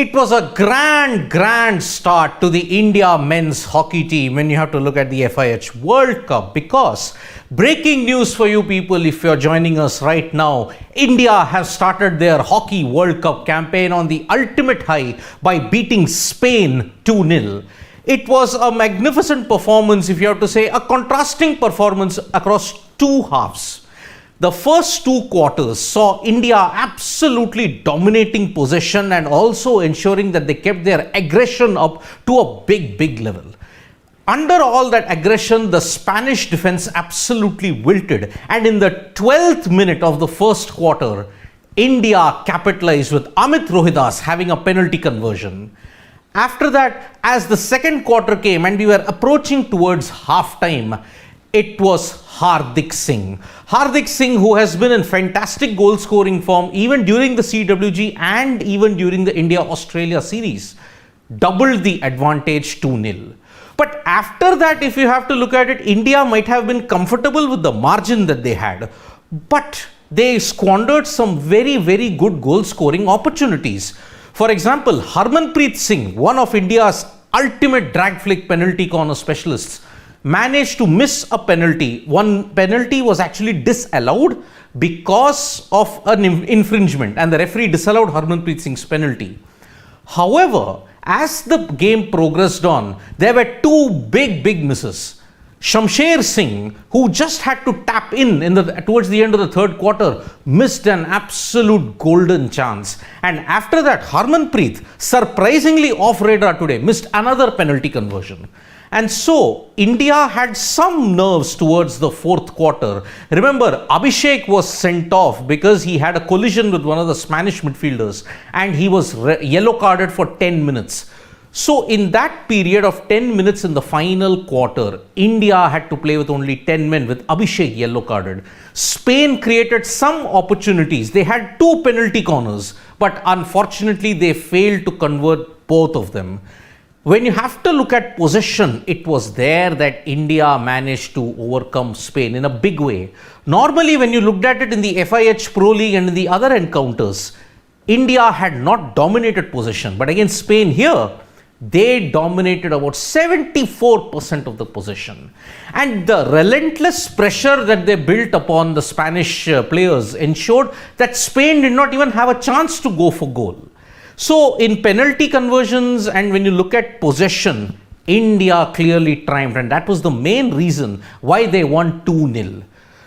It was a grand start to the India men's hockey team when you have to look at the FIH World Cup, because breaking news for you people, if you're joining us right now, India has started their Hockey World Cup campaign on the ultimate high by beating Spain 2-0. It was a magnificent performance, if you have to say, a contrasting performance across two halves. The first two quarters saw India absolutely dominating possession and also ensuring that they kept their aggression up to a big level. Under all that aggression, the Spanish defense absolutely wilted, and in the 12th minute of the first quarter, India capitalized with Amit Rohidas having a penalty conversion. After that, as the second quarter came and we were approaching towards half-time, it was Hardik Singh. Hardik Singh, who has been in fantastic goal scoring form even during the CWG and even during the India-Australia series, doubled the advantage 2-0. But after that, if you have to look at it, India might have been comfortable with the margin that they had, but they squandered some very good goal scoring opportunities. For example, Harmanpreet Singh, one of India's ultimate drag flick penalty corner specialists, managed to miss a penalty. One penalty was actually disallowed because of an infringement, and the referee disallowed Harmanpreet Singh's penalty. However, as the game progressed on, there were two big misses. Shamsher Singh, who just had to tap in towards the end of the third quarter, missed an absolute golden chance. And after that, Harmanpreet, surprisingly off radar today, missed another penalty conversion. And so, India had some nerves towards the fourth quarter. Remember, Abhishek was sent off because he had a collision with one of the Spanish midfielders and he was yellow carded for 10 minutes. So, in that period of 10 minutes in the final quarter, India had to play with only 10 men with Abhishek yellow carded. Spain created some opportunities. They had two penalty corners, but unfortunately they failed to convert both of them. When you have to look at possession, it was there that India managed to overcome Spain in a big way. Normally, when you looked at it in the FIH Pro League and in the other encounters, India had not dominated possession. But against Spain here, they dominated about 74% of the possession. And the relentless pressure that they built upon the Spanish players ensured that Spain did not even have a chance to go for goal. So, in penalty conversions and when you look at possession, India clearly triumphed, and that was the main reason why they won 2-0.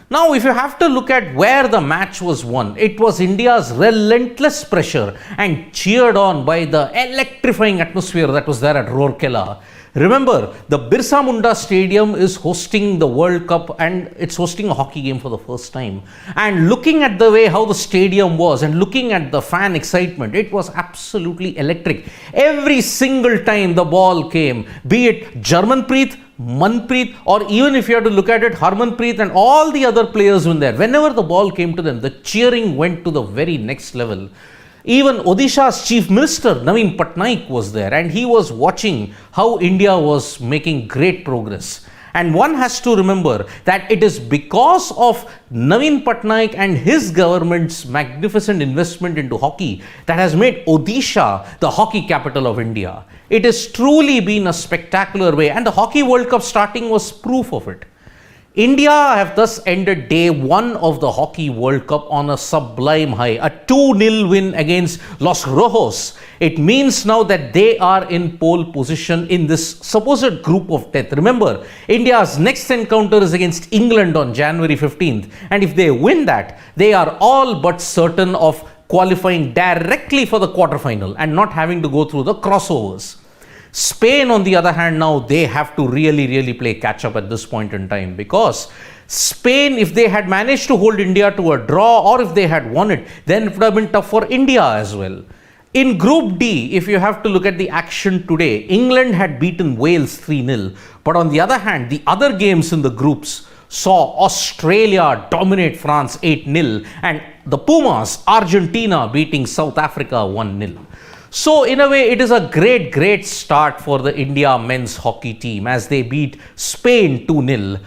Now, if you have to look at where the match was won, it was India's relentless pressure and cheered on by the electrifying atmosphere that was there at Rourkela. Remember, the Birsa Munda Stadium is hosting the World Cup and it's hosting a hockey game for the first time. And looking at the way how the stadium was and looking at the fan excitement, it was absolutely electric. Every single time the ball came, be it Jarmanpreet, Manpreet, or even if you have to look at it, Harmanpreet and all the other players were there. Whenever the ball came to them, the cheering went to the very next level. Even Odisha's Chief Minister, Naveen Patnaik, was there, and he was watching how India was making great progress. And one has to remember that it is because of Naveen Patnaik and his government's magnificent investment into hockey that has made Odisha the hockey capital of India. It has truly been a spectacular way, and the Hockey World Cup starting was proof of it. India have thus ended day one of the Hockey World Cup on a sublime high, a 2-0 win against Los Rojos. It means now that they are in pole position in this supposed group of death. Remember, India's next encounter is against England on January 15th, and if they win that, they are all but certain of qualifying directly for the quarterfinal and not having to go through the crossovers. Spain, on the other hand, now they have to really play catch up at this point in time, because Spain, if they had managed to hold India to a draw or if they had won it, then it would have been tough for India as well. In Group D, if you have to look at the action today, England had beaten Wales 3-0. But on the other hand, the other games in the groups saw Australia dominate France 8-0 and the Pumas, Argentina, beating South Africa 1-0. So, in a way, it is a great start for the India men's hockey team as they beat Spain 2-0.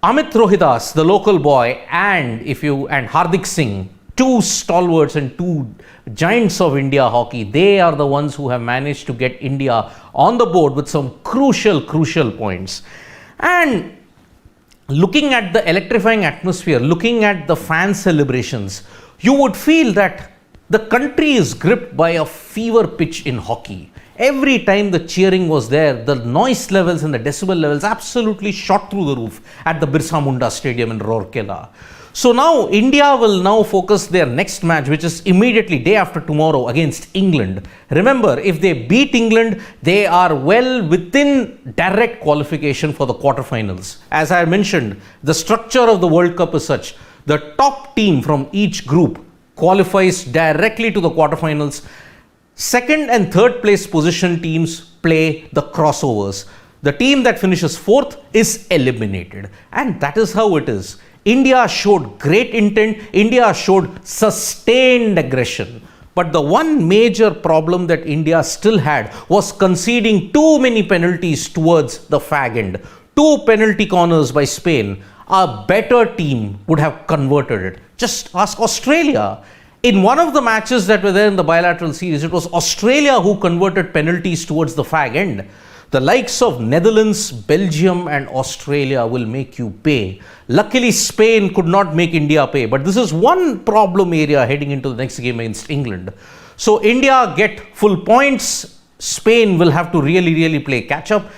Amit Rohidas, the local boy, and Hardik Singh two stalwarts and two giants of India hockey. They are the ones who have managed to get India on the board with some crucial points. And looking at the electrifying atmosphere, looking at the fan celebrations, you would feel that the country is gripped by a fever pitch in hockey. Every time the cheering was there, the noise levels and the decibel levels absolutely shot through the roof at the Birsa Munda Stadium in Rourkela. So now India will now focus their next match, which is immediately day after tomorrow, against England. Remember, if they beat England, they are well within direct qualification for the quarterfinals. As I mentioned, the structure of the World Cup is such: the top team from each group qualifies directly to the quarterfinals. Second and third place position teams play the crossovers. The team that finishes fourth is eliminated. And that is how it is. India showed great intent. India showed sustained aggression. But the one major problem that India still had was conceding too many penalties towards the fag end. 2 penalty corners by Spain. A better team would have converted it. Just ask Australia. In one of the matches that were there in the bilateral series, it was Australia who converted penalties towards the fag end. The likes of Netherlands, Belgium and Australia will make you pay. Luckily, Spain could not make India pay. But this is one problem area heading into the next game against England. So India get full points. Spain will have to really play catch up.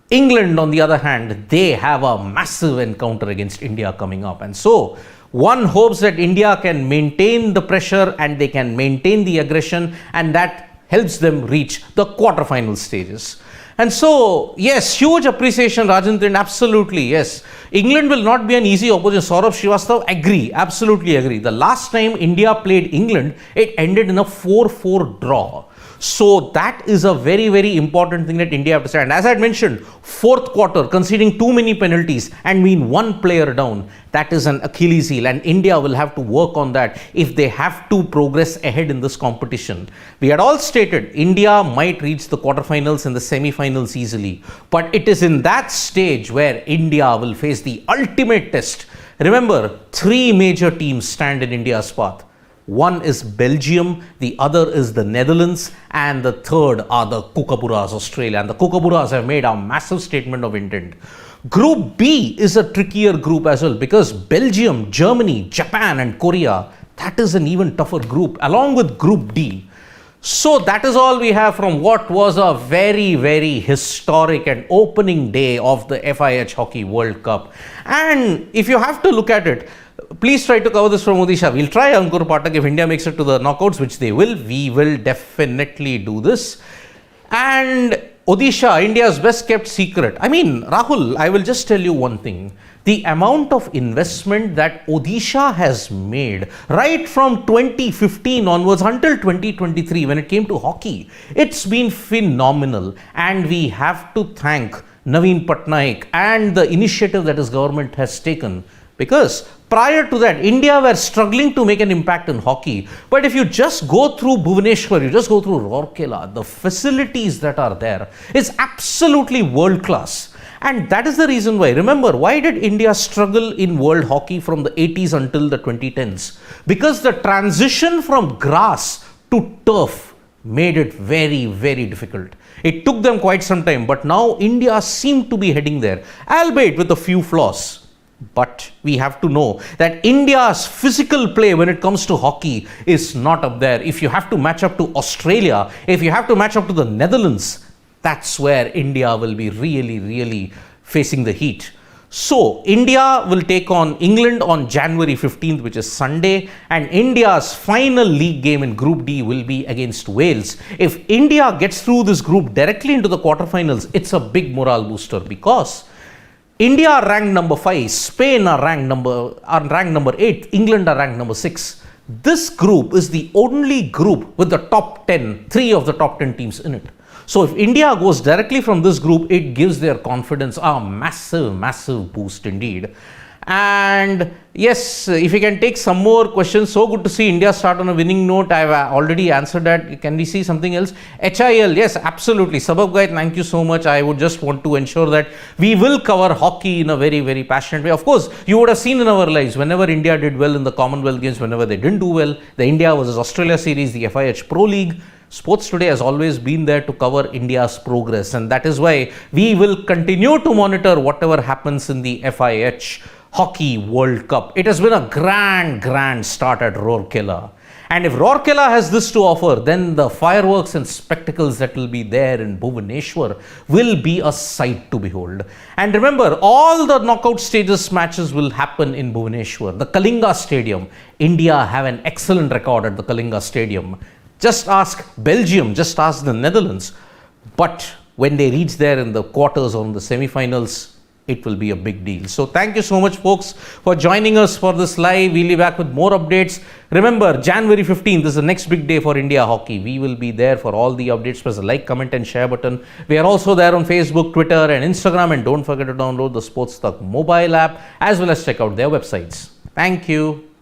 England, on the other hand, they have a massive encounter against India coming up. And so one hopes that India can maintain the pressure and they can maintain the aggression, and that helps them reach the quarterfinal stages. And so, yes, huge appreciation, Rajendran, absolutely, yes. England will not be an easy opposition. Saurabh Srivastava, agree, absolutely agree. The last time India played England, it ended in a 4-4 draw. So that is a very important thing that India have to say. And as I had mentioned, fourth quarter, conceding too many penalties and being one player down, that is an Achilles heel, and India will have to work on that if they have to progress ahead in this competition. We had all stated India might reach the quarterfinals and the semi-finals easily, but it is in that stage where India will face the ultimate test. Remember, 3 major teams stand in India's path. One is Belgium, the other is the Netherlands, and the third are the Kookaburras, Australia. And the Kookaburras have made a massive statement of intent. Group B is a trickier group as well, because Belgium, Germany, Japan and Korea, that is an even tougher group, along with Group D. So that is all we have from what was a very historic and opening day of the FIH Hockey World Cup. And if you have to look at it, please try to cover this from Odisha. We'll try, Ankur Pathak. If India makes it to the knockouts, which they will, we will definitely do this. And Odisha, India's best kept secret. I mean, Rahul, I will just tell you one thing. The amount of investment that Odisha has made right from 2015 onwards until 2023 when it came to hockey, it's been phenomenal. And we have to thank Naveen Patnaik and the initiative that his government has taken. Because prior to that, India were struggling to make an impact in hockey. But if you just go through Bhubaneswar, you just go through Rourkela, the facilities that are there is absolutely world class. And that is the reason why. Remember, why did India struggle in world hockey from the 80s until the 2010s? Because the transition from grass to turf made it very difficult. It took them quite some time, but now India seemed to be heading there, albeit with a few flaws. But we have to know that India's physical play when it comes to hockey is not up there. If you have to match up to Australia, if you have to match up to the Netherlands, that's where India will be really facing the heat. So India will take on England on January 15th, which is Sunday, and India's final league game in Group D will be against Wales. If India gets through this group directly into the quarterfinals, it's a big morale booster, because India are ranked number 5, Spain are ranked number 8, England are ranked number 6. This group is the only group with the top 10, 3 of the top 10 teams in it. So if India goes directly from this group, it gives their confidence a massive boost indeed. And yes, if you can take some more questions. So good to see India start on a winning note. I've already answered that. Can we see something else? HIL, yes, absolutely. Sabab Guy, thank you so much. I would just want to ensure that we will cover hockey in a very, very passionate way. Of course, you would have seen in our lives, whenever India did well in the Commonwealth Games, whenever they didn't do well, the India versus Australia series, the FIH Pro League, Sports Today has always been there to cover India's progress. And that is why we will continue to monitor whatever happens in the FIH Hockey World Cup. It has been a grand start at Rourkela. And if Rourkela has this to offer, then the fireworks and spectacles that will be there in Bhubaneswar will be a sight to behold. And remember, all the knockout stages matches will happen in Bhubaneswar, the Kalinga Stadium. India have an excellent record at the Kalinga Stadium. Just ask Belgium, just ask the Netherlands. But when they reach there in the quarters or in the semi-finals, it will be a big deal. So thank you so much, folks, for joining us for this live. We'll be back with more updates. Remember, January 15th is the next big day for India hockey. We will be there for all the updates. Press the like, comment and share button. We are also there on Facebook, Twitter and Instagram. And don't forget to download the AajTak mobile app as well as check out their websites. Thank you.